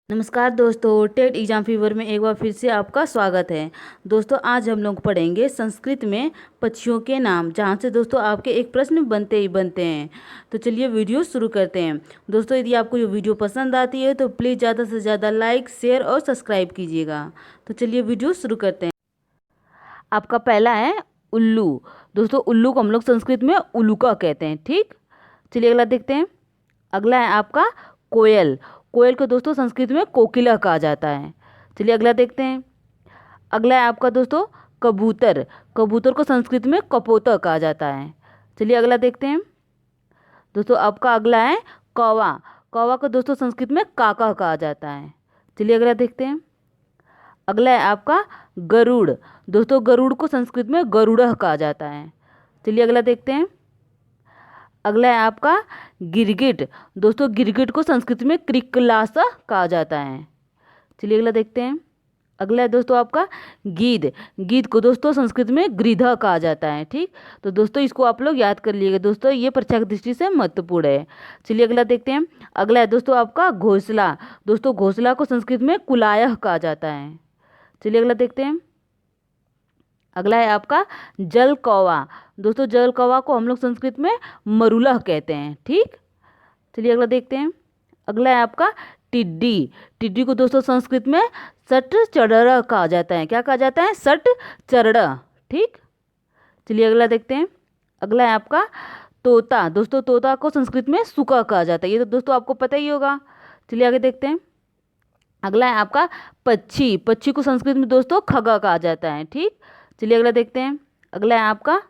नमस्कार दोस्तों, TET exam fever में एक बार फिर से आपका स्वागत है। दोस्तों आज हम लोग पढ़ेंगे संस्कृत में पक्षियों के नाम, जहाँ से दोस्तों आपके एक प्रश्न बनते ही बनते हैं। तो चलिए वीडियो शुरू करते हैं। दोस्तों यदि आपको ये वीडियो पसंद आती है तो प्लीज़ ज़्यादा से ज़्यादा लाइक, शेयर और सब्सक्राइब कीजिएगा। तो चलिए वीडियो शुरू करते हैं। आपका पहला है उल्लू। दोस्तों उल्लू को हम लोग संस्कृत में उल्लुका कहते हैं, ठीक। चलिए अगला देखते हैं। अगला है आपका कोयल। कोयल को दोस्तों संस्कृत में कोकिला कहा जाता है। चलिए अगला देखते हैं। अगला है आपका दोस्तों कबूतर। कबूतर को संस्कृत में कपोता कहा जाता है। चलिए अगला देखते हैं। दोस्तों आपका अगला है कौवा। कौवा को दोस्तों संस्कृत में काका कहा जाता है। चलिए अगला देखते हैं। अगला है आपका गरुड़। दोस्तों गरुड़ को संस्कृत में गरुड़ कहा जाता है। चलिए अगला देखते हैं। अगला है आपका गिरगिट। दोस्तों गिरगिट को संस्कृत में क्रिकलासा कहा जाता है। चलिए अगला देखते हैं। अगला है दोस्तों आपका गीद। गीद को दोस्तों संस्कृत में गृधा कहा जाता है, ठीक। तो दोस्तों इसको आप लोग याद कर लीजिएगा। दोस्तों ये परीक्षा की दृष्टि से महत्वपूर्ण है। चलिए अगला देखते हैं। अगला है दोस्तों आपका घोंसला। दोस्तों घोंसला को संस्कृत में कुलायह कहा जाता है। चलिए अगला देखते हैं। अगला है आपका जल कौवा। दोस्तों जल कौवा को हम लोग संस्कृत में मरुलह कहते हैं, ठीक। चलिए अगला देखते हैं। अगला है आपका टिड्डी। टिड्डी को दोस्तों संस्कृत में सट चरड़ कहा जाता है। क्या कहा जाता है? सट चरड़, ठीक। चलिए अगला देखते हैं। अगला है आपका तोता। दोस्तों तोता को संस्कृत में सुका कहा जाता है। ये तो दोस्तों आपको पता ही होगा। चलिए आगे देखते हैं। अगला है आपका पक्षी। पक्षी को संस्कृत में दोस्तों खगा कहा जाता है, ठीक। चलिए अगला देखते हैं। अगला है आपका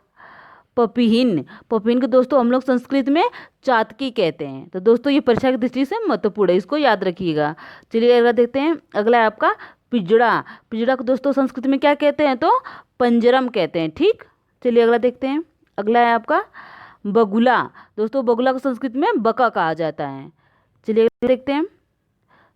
पपीहिन। पपीहिन को दोस्तों हम लोग संस्कृत में चातकी कहते हैं। तो दोस्तों ये परीक्षा की दृष्टि से महत्वपूर्ण है, इसको याद रखिएगा। चलिए अगला देखते हैं। अगला है आपका पिजड़ा। पिजड़ा को दोस्तों संस्कृत में क्या कहते हैं? तो पंजरम कहते हैं, ठीक। चलिए अगला देखते हैं। अगला है आपका बगुला। दोस्तों बगुला को संस्कृत में बका कहा जाता है। चलिए अगला देखते हैं।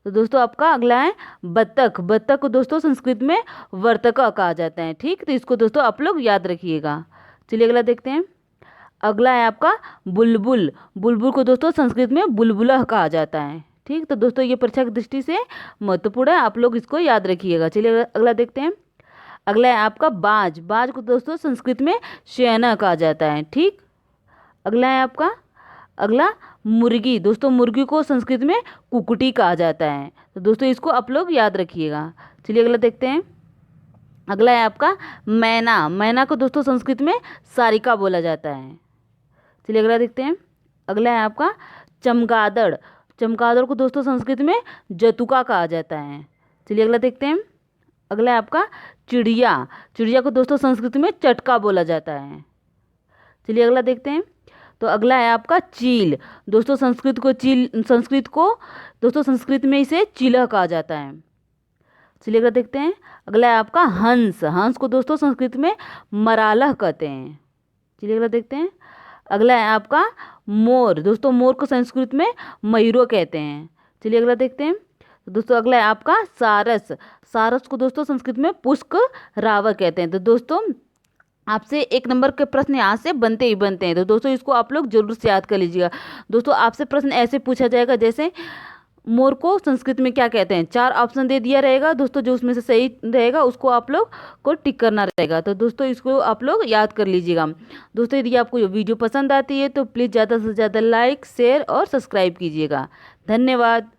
तो दोस्तों आपका अगला है बत्तख। बत्तख को दोस्तों संस्कृत में वर्तका कहा जाता है, ठीक। तो इसको दोस्तों आप लोग याद रखिएगा। चलिए अगला देखते हैं। अगला है आपका बुलबुल। बुलबुल को दोस्तों संस्कृत में बुलबुला कहा जाता है, ठीक। तो दोस्तों ये परीक्षा की दृष्टि से महत्वपूर्ण है, आप लोग इसको याद रखिएगा। चलिए अगला देखते हैं। अगला है आपका बाज। बाज को दोस्तों संस्कृत में शयना कहा जाता है, ठीक। अगला है आपका अगला मुर्गी। दोस्तों मुर्गी को संस्कृत में कुकुटी कहा जाता है। तो दोस्तों इसको आप लोग याद रखिएगा। चलिए अगला देखते हैं। अगला है आपका मैना। मैना को दोस्तों संस्कृत में सारिका बोला जाता है। चलिए अगला देखते हैं। अगला है आपका चमगादड़। चमगादड़ को दोस्तों संस्कृत में जतुका कहा जाता है। चलिए अगला देखते हैं। अगला है आपका चिड़िया। चिड़िया को दोस्तों संस्कृत में चटका बोला जाता है। चलिए अगला देखते हैं। तो अगला है आपका चील। दोस्तों संस्कृत को दोस्तों संस्कृत में इसे चीला कहा जाता है। चलिए अगला देखते हैं। अगला है आपका हंस। हंस को दोस्तों संस्कृत में मरालह कहते हैं। चलिए अगला देखते हैं। अगला है आपका मोर। दोस्तों मोर को संस्कृत में मयूरो कहते हैं। चलिए अगला देखते हैं। तो दोस्तों अगला है आपका सारस। सारस को दोस्तों संस्कृत में पुष्क रावक कहते हैं। तो दोस्तों आपसे एक नंबर के प्रश्न यहाँ से बनते ही बनते हैं। तो दोस्तों इसको आप लोग जरूर से याद कर लीजिएगा। दोस्तों आपसे प्रश्न ऐसे पूछा जाएगा जैसे मोर को संस्कृत में क्या कहते हैं, 4 ऑप्शन दे दिया रहेगा। दोस्तों जो उसमें से सही रहेगा उसको आप लोग को टिक करना रहेगा। तो दोस्तों इसको आप लोग याद कर लीजिएगा। दोस्तों यदि आपको ये वीडियो पसंद आती है तो प्लीज़ ज़्यादा से ज़्यादा लाइक, शेयर और सब्सक्राइब कीजिएगा। धन्यवाद।